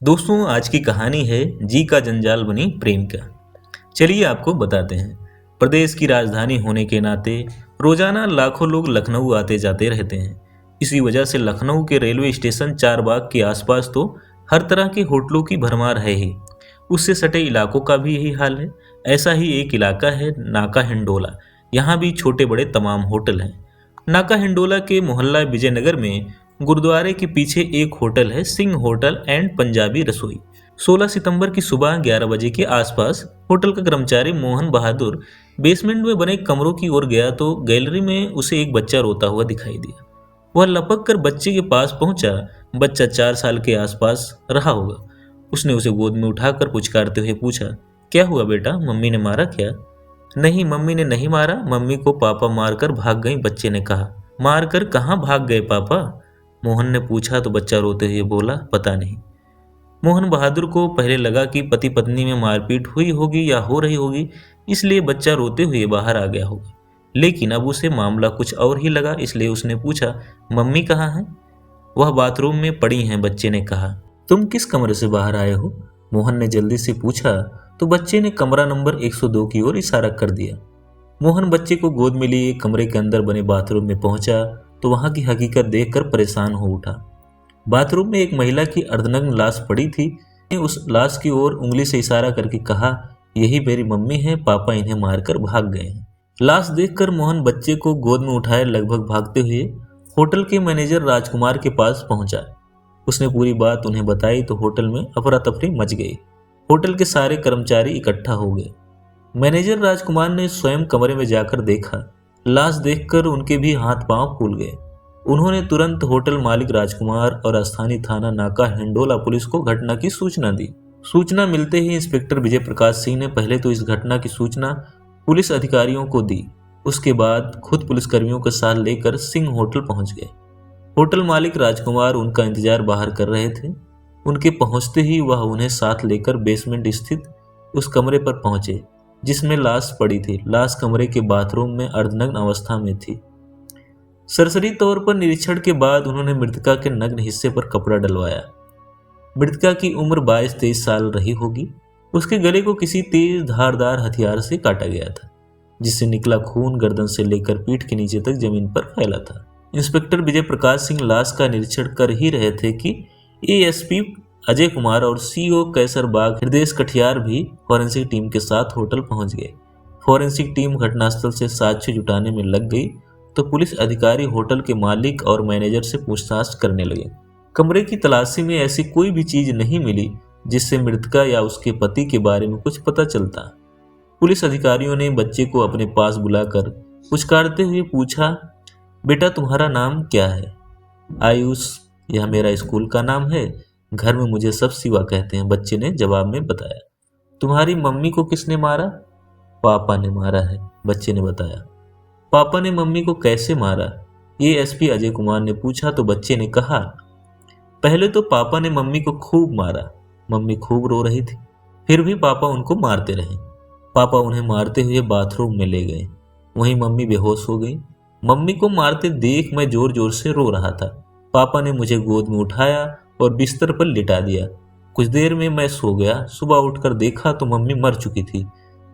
दोस्तों आज की कहानी है जी का जंजाल बनी प्रेम का। चलिए आपको बताते हैं। प्रदेश की राजधानी होने के नाते रोजाना लाखों लोग लखनऊ आते जाते रहते हैं। इसी वजह से लखनऊ के रेलवे स्टेशन चारबाग के आसपास तो हर तरह के होटलों की भरमार है ही। उससे सटे इलाकों का भी यही हाल है। ऐसा ही एक इलाका है नाका हिंडोला। यहाँ भी छोटे बड़े तमाम होटल हैं। नाका हिंडोला के मोहल्ला विजयनगर में गुरुद्वारे के पीछे एक होटल है, सिंह होटल एंड पंजाबी रसोई। 16 सितंबर की सुबह 11 बजे के आसपास होटल का कर्मचारी मोहन बहादुर बेसमेंट में बने कमरों की ओर गया तो गैलरी में उसे एक बच्चा रोता हुआ दिखाई दिया। वह लपक कर बच्चे के पास पहुंचा। बच्चा 4 साल के आसपास रहा होगा। उसने उसे गोद में उठाकर पुचकारते हुए पूछा, क्या हुआ बेटा, मम्मी ने मारा क्या? नहीं, मम्मी ने नहीं मारा, मम्मी को पापा मारकर भाग गई, बच्चे ने कहा। मारकर कहाँ भाग गए पापा? मोहन ने पूछा तो बच्चा रोते हुए बोला, पता नहीं। मोहन बहादुर को पहले लगा कि पति पत्नी में मारपीट हुई होगी या हो रही होगी, इसलिए बच्चा रोते हुए बाहर आ गया होगा। लेकिन अब उसे मामला कुछ और ही लगा, इसलिए उसने पूछा, मम्मी कहाँ हैं? वह बाथरूम में पड़ी हैं, बच्चे ने कहा। तुम किस कमरे से बाहर आए हो? मोहन ने जल्दी से पूछा तो बच्चे ने कमरा नंबर 102 की ओर इशारा कर दिया। मोहन बच्चे को गोद में लिए कमरे के अंदर बने बाथरूम में पहुंचा तो वहां की हकीकत देखकर परेशान हो उठा। बाथरूम में एक महिला की अर्धनग्न लाश पड़ी थी। उसने उस लाश की ओर उंगली से इशारा करके कहा, यही मेरी मम्मी है, पापा इन्हें मारकर भाग गए हैं। लाश देखकर मोहन बच्चे को गोद में उठाए लगभग भागते हुए होटल के मैनेजर राजकुमार के पास पहुंचा। उसने पूरी बात उन्हें बताई तो होटल में अफरा तफरी मच गई। होटल के सारे कर्मचारी इकट्ठा हो गए। मैनेजर राजकुमार ने स्वयं कमरे में जाकर देखा। लाश देखकर उनके भी हाथ पांव फूल गए। उन्होंने तुरंत होटल मालिक राजकुमार और स्थानीय थाना नाका हिंडोला पुलिस को घटना की सूचना दी। सूचना मिलते ही इंस्पेक्टर विजय प्रकाश सिंह ने पहले तो इस घटना की सूचना पुलिस अधिकारियों को दी। उसके बाद खुद पुलिसकर्मियों के साथ लेकर सिंह होटल पहुंच गए। होटल मालिक राजकुमार उनका इंतजार बाहर कर रहे थे। उनके पहुंचते ही वह उन्हें साथ लेकर बेसमेंट स्थित उस कमरे पर पहुंचे जिसमें लाश पड़ी थी। लाश कमरे के बाथरूम में अर्धनग्न अवस्था में थी। सरसरी तौर पर निरीक्षण के बाद उन्होंने मृतका के नग्न हिस्से पर कपड़ा डलवाया। मृतका की उम्र 22-23 साल रही होगी। उसके गले को किसी तेज धारदार हथियार से काटा गया था, जिससे निकला खून गर्दन से लेकर पीठ के नीचे तक जमीन पर फैला था। इंस्पेक्टर विजय प्रकाश सिंह लाश का निरीक्षण कर ही रहे थे कि एएसपी अजय कुमार और सीओ कैसरबाग हृदय कटियार भी फॉरेंसिक टीम के साथ होटल पहुंच गए। फॉरेंसिक टीम घटनास्थल से साक्ष्य जुटाने में लग गई तो पुलिस अधिकारी होटल के मालिक और मैनेजर से पूछताछ करने लगे। कमरे की तलाशी में ऐसी कोई भी चीज नहीं मिली जिससे मृतका या उसके पति के बारे में कुछ पता चलता। पुलिस अधिकारियों ने बच्चे को अपने पास बुलाकर पुचकारते हुए पूछा, बेटा तुम्हारा नाम क्या है? आयुष, यह मेरा स्कूल का नाम है। घर में मुझे सब शिवा कहते हैं, बच्चे ने जवाब में बताया। तुम्हारी मम्मी को किसने मारा? पापा ने मारा है, बच्चे ने बताया। पापा ने मम्मी को कैसे मारा? एएसपी अजय कुमार ने पूछा तो बच्चे ने कहा, पहले तो पापा ने मम्मी को खूब मारा। मम्मी खूब रो रही थी, फिर भी पापा उनको मारते रहे। पापा उन्हें मारते हुए बाथरूम में ले गए। वहीं मम्मी बेहोश हो गई। मम्मी को मारते देख मैं जोर जोर से रो रहा था। पापा ने मुझे गोद में उठाया और बिस्तर पर लिटा दिया। कुछ देर में मैं सो गया। सुबह उठकर देखा तो मम्मी मर चुकी थी।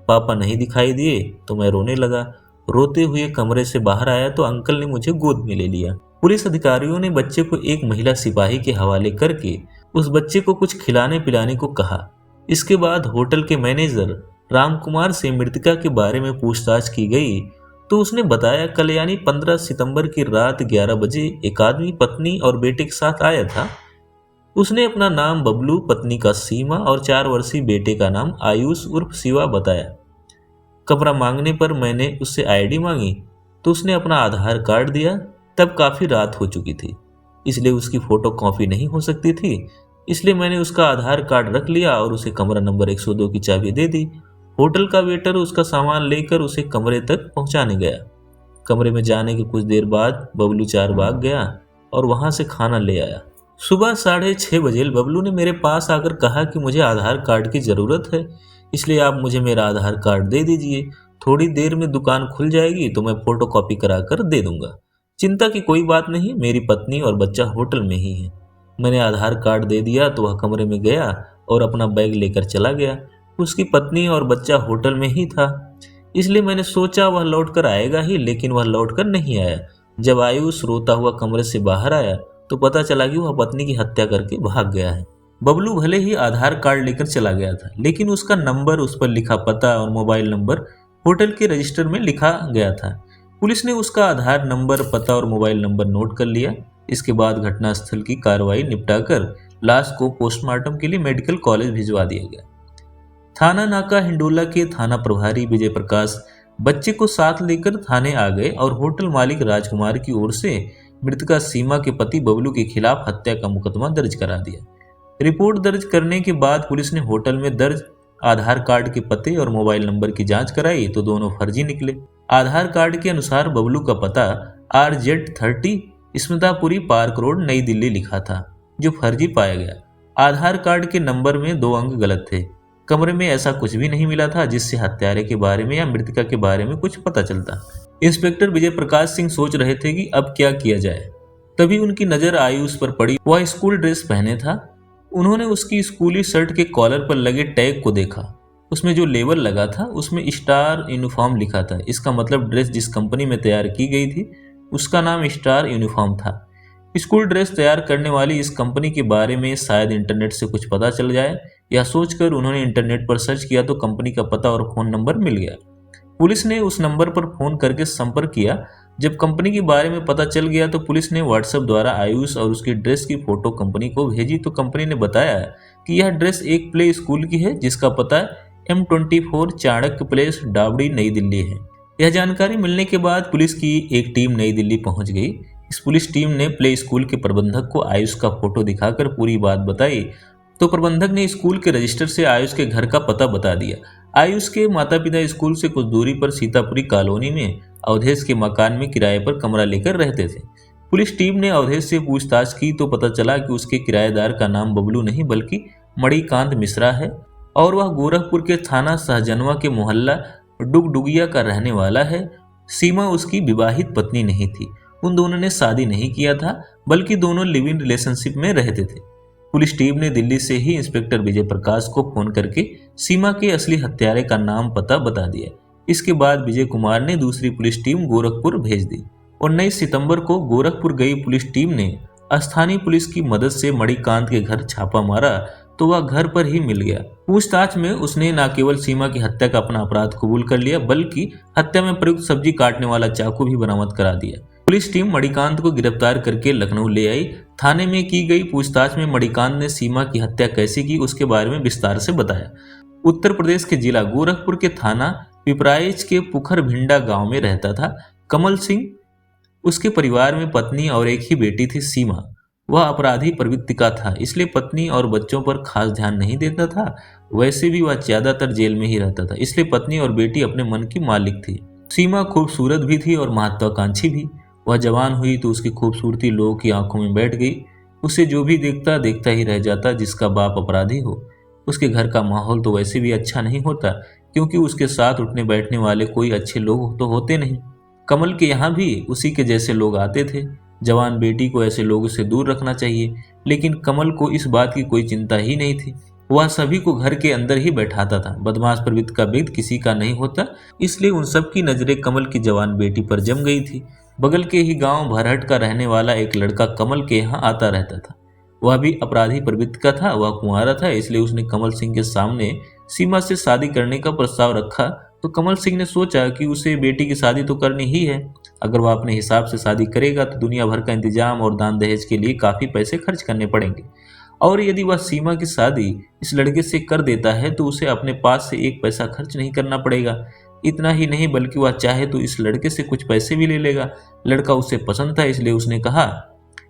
पापा नहीं दिखाई दिए तो मैं रोने लगा। रोते हुए कमरे से बाहर आया तो अंकल ने मुझे गोद में ले लिया। पुलिस अधिकारियों ने बच्चे को एक महिला सिपाही के हवाले करके उस बच्चे को कुछ खिलाने पिलाने को कहा। इसके बाद होटल के मैनेजर रामकुमार से मृतका के बारे में पूछताछ की गई तो उसने बताया, कल यानी 15 सितंबर की रात 11 बजे एक आदमी पत्नी और बेटे के साथ आया था। उसने अपना नाम बबलू, पत्नी का सीमा और 4 वर्षीय बेटे का नाम आयुष उर्फ शिवा बताया। कमरा मांगने पर मैंने उससे आईडी मांगी तो उसने अपना आधार कार्ड दिया। तब काफी रात हो चुकी थी, इसलिए उसकी फोटो कॉपी नहीं हो सकती थी, इसलिए मैंने उसका आधार कार्ड रख लिया और उसे कमरा नंबर 102 की चाबी दे दी। होटल का वेटर उसका सामान लेकर उसे कमरे तक पहुंचाने गया। कमरे में जाने के कुछ देर बाद बबलू चारबाग गया और वहां से खाना ले आया। सुबह 6:30 बजे बबलू ने मेरे पास आकर कहा कि मुझे आधार कार्ड की ज़रूरत है, इसलिए आप मुझे मेरा आधार कार्ड दे दीजिए। थोड़ी देर में दुकान खुल जाएगी तो मैं फ़ोटो कॉपी करा कर दे दूंगा। चिंता की कोई बात नहीं, मेरी पत्नी और बच्चा होटल में ही है। मैंने आधार कार्ड दे दिया तो वह कमरे में गया और अपना बैग लेकर चला गया। उसकी पत्नी और बच्चा होटल में ही था, इसलिए मैंने सोचा वह लौट कर आएगा ही, लेकिन वह लौट कर नहीं आया। जब आयुष रोता हुआ कमरे से बाहर आया तो पता चला कि वह पत्नी की हत्या करके भाग गया है। बबलू भले ही आधार कार्ड लेकर चला गया था, लेकिन उसका नंबर, उस पर लिखा पता और मोबाइल नंबर होटल के रजिस्टर में लिखा गया था। पुलिस ने उसका आधार नंबर, पता और मोबाइल नंबर नोट कर लिया। इसके बाद घटनास्थल की कार्रवाई निपटाकर लाश को पोस्टमार्टम के लिए मेडिकल कॉलेज भिजवा दिया गया। थाना नाका हिंडोला के थाना प्रभारी विजय प्रकाश बच्चे को साथ लेकर थाने आ गए और होटल मालिक राजकुमार की ओर से मृतका सीमा के पति बबलू के खिलाफ हत्या का मुकदमा दर्ज करा दिया। रिपोर्ट दर्ज करने के बाद पुलिस ने होटल में दर्ज आधार कार्ड के पते और मोबाइल नंबर की जांच कराई तो दोनों फर्जी निकले। आधार कार्ड के अनुसार बबलू का पता RZ30 स्मितापुरी पार्क रोड, नई दिल्ली लिखा था, जो फर्जी पाया गया। आधार कार्ड के नंबर में 2 अंक गलत थे। कमरे में ऐसा कुछ भी नहीं मिला था जिससे हत्यारे के बारे में या मृतका के बारे में कुछ पता चलता। इंस्पेक्टर विजय प्रकाश सिंह सोच रहे थे कि अब क्या किया जाए। तभी उनकी नजर आयुष पर पड़ी। वह स्कूल ड्रेस पहने था। उन्होंने उसकी स्कूली शर्ट के कॉलर पर लगे टैग को देखा। उसमें जो लेबल लगा था उसमें स्टार यूनिफॉर्म लिखा था। इसका मतलब ड्रेस जिस कंपनी में तैयार की गई थी उसका नाम स्टार यूनिफॉर्म था। स्कूल ड्रेस तैयार करने वाली इस कंपनी के बारे में शायद इंटरनेट से कुछ पता चल जाए, यह सोचकर उन्होंने इंटरनेट पर सर्च किया तो कंपनी का पता और फोन नंबर मिल गया। पुलिस ने उस नंबर पर फोन करके संपर्क किया। जब कंपनी के बारे में पता चल गया तो पुलिस ने व्हाट्सएप द्वारा आयुष और उसकी ड्रेस की फोटो कंपनी को भेजी तो कंपनी ने बताया कि यह ड्रेस एक प्ले स्कूल की है जिसका पता M24 चाणक्य प्लेस, डावड़ी, नई दिल्ली है। यह जानकारी मिलने के बाद पुलिस की एक टीम नई दिल्ली पहुंच गई। इस पुलिस टीम ने प्ले स्कूल के प्रबंधक को आयुष का फोटो दिखाकर पूरी बात बताई तो प्रबंधक ने स्कूल के रजिस्टर से आयुष के घर का पता बता दिया। आयुष के माता पिता स्कूल से कुछ दूरी पर सीतापुरी कॉलोनी में अवधेश के मकान में किराए पर कमरा लेकर रहते थे। पुलिस टीम ने अवधेश से पूछताछ की तो पता चला कि उसके किराएदार का नाम बबलू नहीं बल्कि मणिकांत मिश्रा है और वह गोरखपुर के थाना सहजनवा के मोहल्ला डुगडुगिया का रहने वाला है। सीमा उसकी विवाहित पत्नी नहीं थी। उन दोनों ने शादी नहीं किया था बल्कि दोनों लिव इन रिलेशनशिप में रहते थे। पुलिस टीम ने दिल्ली से ही इंस्पेक्टर विजय प्रकाश को फोन करके सीमा के असली हत्यारे का नाम पता बता दिया। इसके बाद विजय कुमार ने दूसरी पुलिस टीम गोरखपुर भेज दी। 19 सितंबर को गोरखपुर गई पुलिस टीम ने स्थानीय पुलिस की मदद से मणिकांत के घर छापा मारा तो वह घर पर ही मिल गया। पूछताछ में उसने न केवल सीमा की हत्या का अपना अपराध कबूल कर लिया बल्कि हत्या में प्रयुक्त सब्जी काटने वाला चाकू भी बरामद करा दिया। पुलिस टीम मणिकांत को गिरफ्तार करके लखनऊ ले आई। थाने में की गई पूछताछ में मणिकांत ने सीमा की हत्या कैसे की उसके बारे में विस्तार से बताया। उत्तर प्रदेश के जिला गोरखपुर के थाना पिपराइच के पुखर भिंडा गांव में रहता था कमल सिंह। उसके परिवार में पत्नी और एक ही बेटी थी सीमा। वह अपराधी प्रवृत्ति का था, इसलिए पत्नी और बच्चों पर खास ध्यान नहीं देता था। वैसे भी वह ज्यादातर जेल में ही रहता था, इसलिए पत्नी और बेटी अपने मन की मालिक थी। सीमा खूबसूरत भी थी और महत्वाकांक्षी भी। वह जवान हुई तो उसकी खूबसूरती लोगों की आंखों में बैठ गई। उसे जो भी देखता देखता ही रह जाता। जिसका बाप अपराधी हो उसके घर का माहौल तो वैसे भी अच्छा नहीं होता, क्योंकि उसके साथ उठने बैठने वाले कोई अच्छे लोग तो होते नहीं। कमल के यहाँ भी उसी के जैसे लोग आते थे। जवान बेटी को ऐसे लोगों से दूर रखना चाहिए, लेकिन कमल को इस बात की कोई चिंता ही नहीं थी। वह सभी को घर के अंदर ही बैठाता था। बदमाश प्रवृत्ति का भेद किसी का नहीं होता, इसलिए उन सब की नजरें कमल की जवान बेटी पर जम गई थी। बगल के ही गांव भरहट का रहने वाला एक लड़का कमल के यहाँ आता रहता था। वह भी अपराधी प्रवृत्ति का था। वह कुंवारा था, इसलिए उसने कमल सिंह के सामने सीमा से शादी करने का प्रस्ताव रखा तो कमल सिंह ने सोचा कि उसे बेटी की शादी तो करनी ही है। अगर वह अपने हिसाब से शादी करेगा तो दुनिया भर का इंतजाम और दान दहेज के लिए काफी पैसे खर्च करने पड़ेंगे, और यदि वह सीमा की शादी इस लड़के से कर देता है तो उसे अपने पास से एक पैसा खर्च नहीं करना पड़ेगा। इतना ही नहीं बल्कि वह चाहे तो इस लड़के से कुछ पैसे भी ले लेगा। लड़का उसे पसंद था, इसलिए उसने कहा,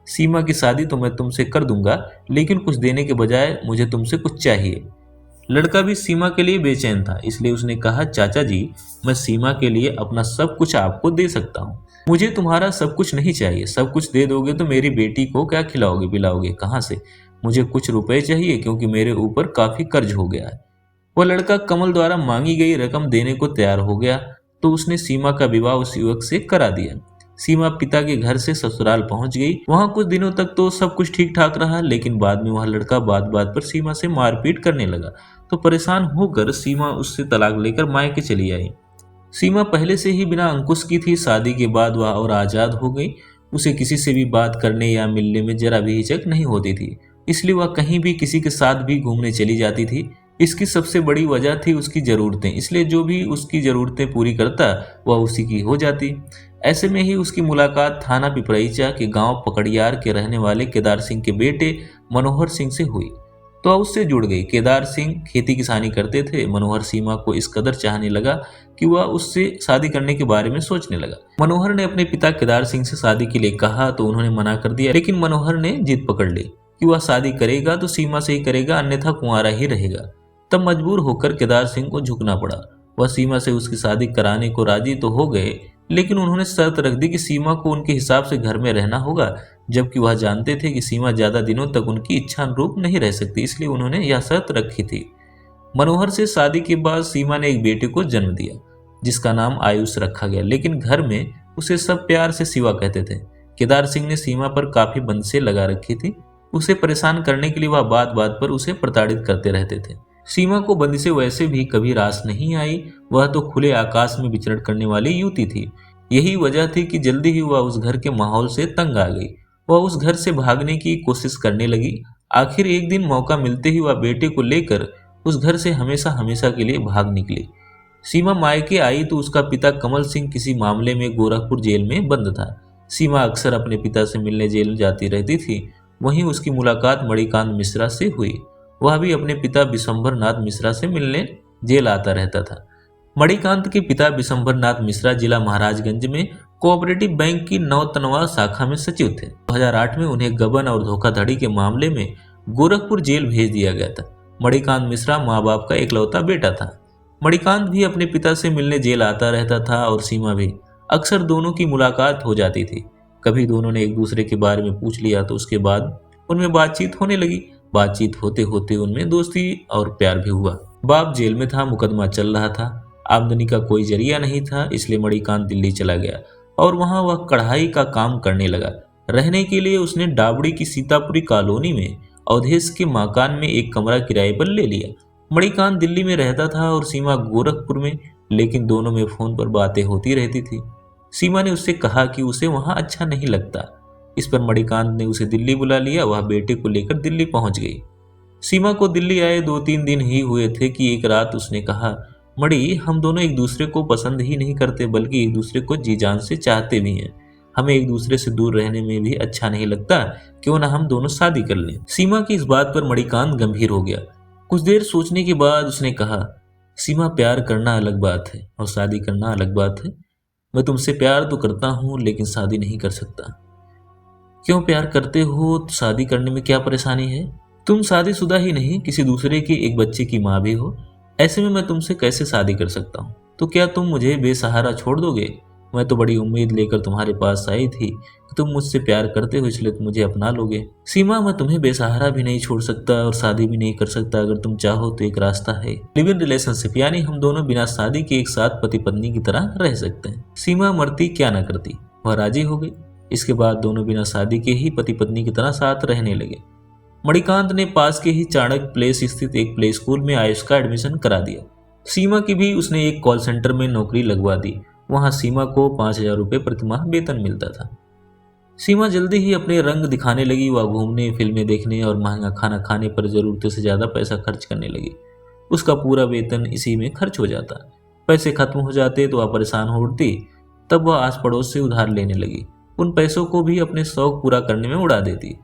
सीमा की शादी तो मैं तुमसे कर दूंगा, लेकिन कुछ देने के बजाय मुझे तुमसे कुछ चाहिए। लड़का भी सीमा के लिए बेचैन था, इसलिए उसने कहा, चाचा जी, मैं सीमा के लिए अपना सब कुछ आपको दे सकता हूँ। मुझे तुम्हारा सब कुछ नहीं चाहिए। सब कुछ दे दोगे तो मेरी बेटी को क्या खिलाओगे पिलाओगे, कहाँ से? मुझे कुछ रुपए चाहिए, क्योंकि मेरे ऊपर काफी कर्ज हो गया है। वह लड़का कमल द्वारा मांगी गई रकम देने को तैयार हो गया तो उसने सीमा का विवाह उस युवक से करा दिया। सीमा पिता के घर से ससुराल पहुंच गई। वहां कुछ दिनों तक तो सब कुछ ठीक ठाक रहा, लेकिन बाद में वह लड़का बात बात पर सीमा से मारपीट करने लगा। तो परेशान होकर सीमा उससे तलाक लेकर मायके चली आई। सीमा पहले से ही बिना अंकुश की थी। शादी के बाद वह और आजाद हो गई। उसे किसी से भी बात करने या मिलने में जरा भी हिचक नहीं होती थी, इसलिए वह कहीं भी किसी के साथ भी घूमने चली जाती थी। इसकी सबसे बड़ी वजह थी उसकी ज़रूरतें, इसलिए जो भी उसकी ज़रूरतें पूरी करता वह उसी की हो जाती। ऐसे में ही उसकी मुलाकात थाना पिपरईचा के गांव पकड़ियार के रहने वाले केदार सिंह के बेटे मनोहर सिंह से हुई, तो वह उससे जुड़ गई। केदार सिंह खेती किसानी करते थे। मनोहर सीमा को इस कदर चाहने लगा कि वह उससे शादी करने के बारे में सोचने लगा। मनोहर ने अपने पिता केदार सिंह से शादी के लिए कहा तो उन्होंने मना कर दिया, लेकिन मनोहर ने जिद पकड़ ली कि वह शादी करेगा तो सीमा से ही करेगा, अन्यथा कुंवारा ही रहेगा। तब मजबूर होकर केदार सिंह को झुकना पड़ा। वह सीमा से उसकी शादी कराने को राजी तो हो गए, लेकिन उन्होंने शर्त रख दी कि सीमा को उनके हिसाब से घर में रहना होगा, जबकि वह जानते थे कि सीमा ज्यादा दिनों तक उनकी इच्छा अनुरूप नहीं रह सकती, इसलिए उन्होंने यह शर्त रखी थी। मनोहर से शादी के बाद सीमा ने एक बेटे को जन्म दिया, जिसका नाम आयुष रखा गया, लेकिन घर में उसे सब प्यार से शिवा कहते थे। केदार सिंह ने सीमा पर काफी बंदिशें लगा रखी थी। उसे परेशान करने के लिए वह बात बात पर उसे प्रताड़ित करते रहते थे। सीमा को बंदिशें वैसे भी कभी रास नहीं आई। वह तो खुले आकाश में विचरण करने वाली युवती थी। यही वजह थी कि जल्दी ही वह उस घर के माहौल से तंग आ गई। वह उस घर से भागने की कोशिश करने लगी। आखिर एक दिन मौका मिलते ही वह बेटे को लेकर उस घर से हमेशा हमेशा के लिए भाग निकली। सीमा मायके आई तो उसका पिता कमल सिंह किसी मामले में गोरखपुर जेल में बंद था। सीमा अक्सर अपने पिता से मिलने जेल जाती रहती थी। वहीं उसकी मुलाकात मणिकांत मिश्रा से हुई। वह भी अपने पिता बिशंबर नाथ मिश्रा से मिलने जेल आता रहता था। मणिकांत के पिता बिशंबर नाथ मिश्रा जिला महाराजगंज में कोऑपरेटिव बैंक की नौतनवा शाखा में सचिव थे। 2008 में उन्हें गबन और धोखाधड़ी के मामले में गोरखपुर जेल भेज दिया गया था। मणिकांत मिश्रा माँ बाप का इकलौता बेटा था। मणिकांत भी अपने पिता से मिलने जेल आता रहता था और सीमा भी। अक्सर दोनों की मुलाकात हो जाती थी। कभी दोनों ने एक दूसरे के बारे में पूछ लिया तो उसके बाद उनमें बातचीत होने लगी। बातचीत होते होते उनमें दोस्ती और प्यार भी हुआ। बाप जेल में था, मुकदमा चल रहा था, आमदनी का कोई जरिया नहीं था, इसलिए मणिकांत दिल्ली चला गया और वहां वह कढ़ाई का काम करने लगा। रहने के लिए उसने डाबड़ी की सीतापुरी कॉलोनी में अवधेश के मकान में एक कमरा किराए पर ले लिया। मणिकांत दिल्ली में रहता था और सीमा गोरखपुर में, लेकिन दोनों में फोन पर बातें होती रहती थी। सीमा ने उससे कहा कि उसे वहां अच्छा नहीं लगता। इस पर मणिकांत ने उसे दिल्ली बुला लिया। वह बेटे को लेकर दिल्ली पहुंच गई। सीमा को दिल्ली आए 2-3 दिन ही हुए थे कि एक रात उसने कहा, मणि, हम दोनों एक दूसरे को पसंद ही नहीं करते, बल्कि एक दूसरे को जी जान से चाहते भी हैं। हमें एक दूसरे से दूर रहने में भी अच्छा नहीं लगता, क्यों ना हम दोनों शादी कर लें। सीमा की इस बात पर मणिकांत गंभीर हो गया। कुछ देर सोचने के बाद उसने कहा, सीमा, प्यार करना अलग बात है और शादी करना अलग बात है। मैं तुमसे प्यार तो करता हूँ, लेकिन शादी नहीं कर सकता। क्यों? प्यार करते हो तो शादी करने में क्या परेशानी है? तुम शादीशुदा ही नहीं, किसी दूसरे के एक बच्चे की माँ भी हो। ऐसे में मैं तुमसे कैसे शादी कर सकता हूँ? तो क्या तुम मुझे बेसहारा छोड़ दोगे? मैं तो बड़ी उम्मीद लेकर तुम्हारे पास आई थी कि तुम मुझसे प्यार करते हो, इसलिए तुम मुझे अपना लोगे। सीमा, मैं तुम्हें बेसहारा भी नहीं छोड़ सकता और शादी भी नहीं कर सकता। अगर तुम चाहो तो एक रास्ता है, लिव इन रिलेशनशिप, यानी हम दोनों बिना शादी के एक साथ पति पत्नी की तरह रह सकते हैं। सीमा मरती क्या न करती, वह राजी हो गई। इसके बाद दोनों बिना शादी के ही पति पत्नी की तरह साथ रहने लगे। मणिकांत ने पास के ही चाणक्य प्लेस स्थित एक प्ले स्कूल में आयुष का एडमिशन करा दिया। सीमा की भी उसने एक कॉल सेंटर में नौकरी लगवा दी। वहां सीमा को 5,000 रुपये प्रतिमाह वेतन मिलता था। सीमा जल्दी ही अपने रंग दिखाने लगी। वह घूमने, फिल्में देखने और महंगा खाना खाने पर जरूरतों से ज्यादा पैसा खर्च करने लगी। उसका पूरा वेतन इसी में खर्च हो जाता। पैसे खत्म हो जाते तो वह परेशान हो उठती। तब वह आस पड़ोस से उधार लेने लगी। उन पैसों को भी अपने शौक पूरा करने में उड़ा देती।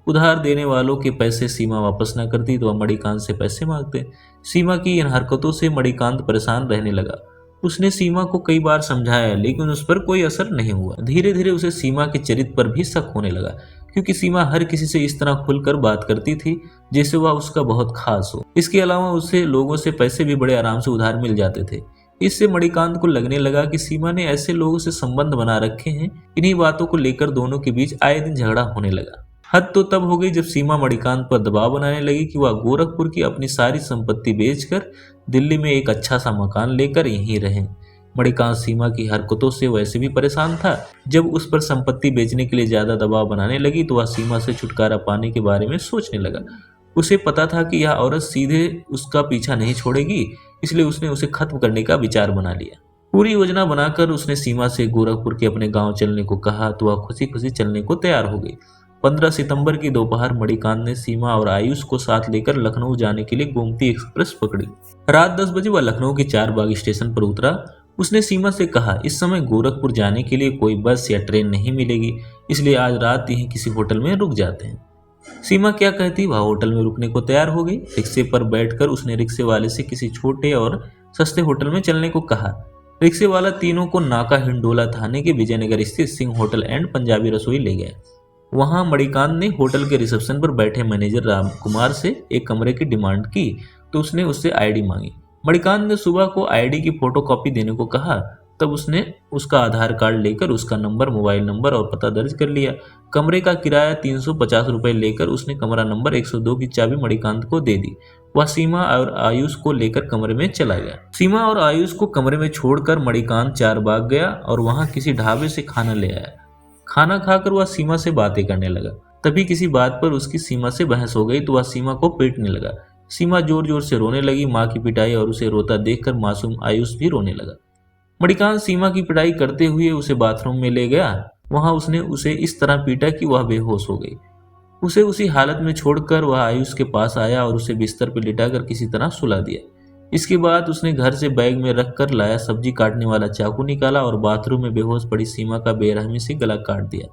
उधार देने वालों के पैसे सीमा वापस न करती तो वह मणिकांत से पैसे मांगते। सीमा की इन हरकतों से मणिकांत परेशान रहने लगा। उसने सीमा को कई बार समझाया, लेकिन उस पर कोई असर नहीं हुआ। धीरे धीरे उसे सीमा के चरित्र पर भी शक होने लगा, क्योंकि सीमा हर किसी से इस तरह खुलकर बात करती थी जैसे वह उसका बहुत खास हो। इसके अलावा उसे लोगों से पैसे भी बड़े आराम से उधार मिल जाते थे। इससे मणिकांत को लगने लगा कि सीमा ने ऐसे लोगों से संबंध बना रखे हैं। इन्हीं बातों को लेकर दोनों के बीच आए दिन झगड़ा होने लगा। हद तो तब हो गई जब सीमा मणिकांत पर दबाव बनाने लगी कि वह गोरखपुर की अपनी सारी संपत्ति बेचकर दिल्ली में एक अच्छा सा मकान लेकर यहीं रहें। मणिकांत सीमा की हरकतों से वैसे भी परेशान था। जब उस पर संपत्ति बेचने के लिए ज्यादा दबाव बनाने लगी तो वह सीमा से छुटकारा पाने के बारे में सोचने लगा। उसे पता था कि यह औरत सीधे उसका पीछा नहीं छोड़ेगी, इसलिए उसने उसे खत्म करने का विचार बना लिया। पूरी योजना बनाकर उसने सीमा से गोरखपुर के अपने गांव चलने को कहा तो वह खुशी खुशी चलने को तैयार हो गई। 15 सितंबर की दोपहर मणिकांत ने सीमा और आयुष को साथ लेकर लखनऊ जाने के लिए गोमती एक्सप्रेस पकड़ी। रात 10 बजे वह लखनऊ के चारबाग स्टेशन पर उतरा। उसने सीमा से कहा, इस समय गोरखपुर जाने के लिए कोई बस या ट्रेन नहीं मिलेगी, इसलिए आज रात यहीं किसी होटल में रुक जाते हैं। सीमा क्या कहती, वह होटल में रुकने को तैयार हो गई। रिक्शे पर बैठकर उसने रिक्शे वाले से किसी छोटे और सस्ते होटल में चलने को कहा। रिक्शे वाला तीनों को नाका हिंडोला थाने के विजयनगर स्थित सिंह होटल एंड पंजाबी रसोई ले गया। वहां मणिकांत ने होटल के रिसेप्शन पर बैठे मैनेजर राम कुमार से एक कमरे की डिमांड की तो उसने उससे आईडी मांगी। मणिकांत ने सुबह को आईडी की फोटोकॉपी देने को कहा। तब उसने उसका आधार कार्ड लेकर उसका नंबर, मोबाइल नंबर और पता दर्ज कर लिया। कमरे का किराया 350 रुपए लेकर उसने कमरा नंबर 102 की चाबी मणिकांत को दे दी। वह सीमा और आयुष को लेकर कमरे में चला गया। सीमा और आयुष को कमरे में छोड़कर मणिकांत चारबाग गया और वहां किसी ढाबे से खाना ले आया। खाना खाकर वह सीमा से बातें करने लगा। तभी किसी बात पर उसकी सीमा से बहस हो गई तो वह सीमा को पीटने लगा। सीमा जोर जोर से रोने लगी। माँ की पिटाई और उसे रोता देखकर मासूम आयुष भी रोने लगा। मणिकांत सीमा की पिटाई करते हुए उसे बाथरूम में ले गया। वहां उसने उसे इस तरह पीटा कि वह बेहोश हो गई। उसे उसी हालत में छोड़कर वह आयुष के पास आया और उसे बिस्तर पर लिटाकर किसी तरह सुला दिया। इसके बाद उसने घर से बैग में रखकर लाया सब्जी काटने वाला चाकू निकाला और बाथरूम में बेहोश पड़ी सीमा का बेरहमी से गला काट दिया,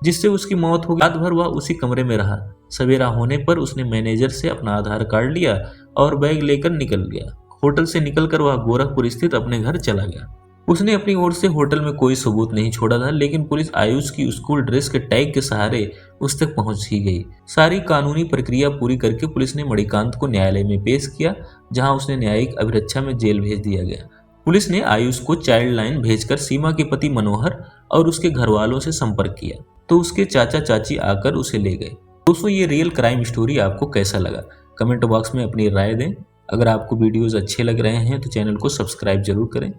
जिससे उसकी मौत हो गई। रात भर वह उसी कमरे में रहा। सवेरा होने पर उसने मैनेजर से अपना आधार कार्ड लिया और बैग लेकर निकल गया। होटल से निकलकर वह गोरखपुर स्थित अपने घर चला गया। उसने अपनी ओर से होटल में कोई सबूत नहीं छोड़ा था, लेकिन पुलिस आयुष की स्कूल ड्रेस के टैग के सहारे उस तक पहुंच ही गई। सारी कानूनी प्रक्रिया पूरी करके पुलिस ने मणिकांत को न्यायालय में पेश किया, जहां उसने न्यायिक अभिरक्षा में जेल भेज दिया गया। पुलिस ने आयुष को चाइल्ड लाइन भेजकर सीमा के पति मनोहर और उसके घर वालों से संपर्क किया तो उसके चाचा चाची आकर उसे ले गए। दोस्तों, ये रियल क्राइम स्टोरी आपको कैसा लगा कमेंट बॉक्स में अपनी राय दें। अगर आपको वीडियोस अच्छे लग रहे हैं तो चैनल को सब्सक्राइब जरूर करें।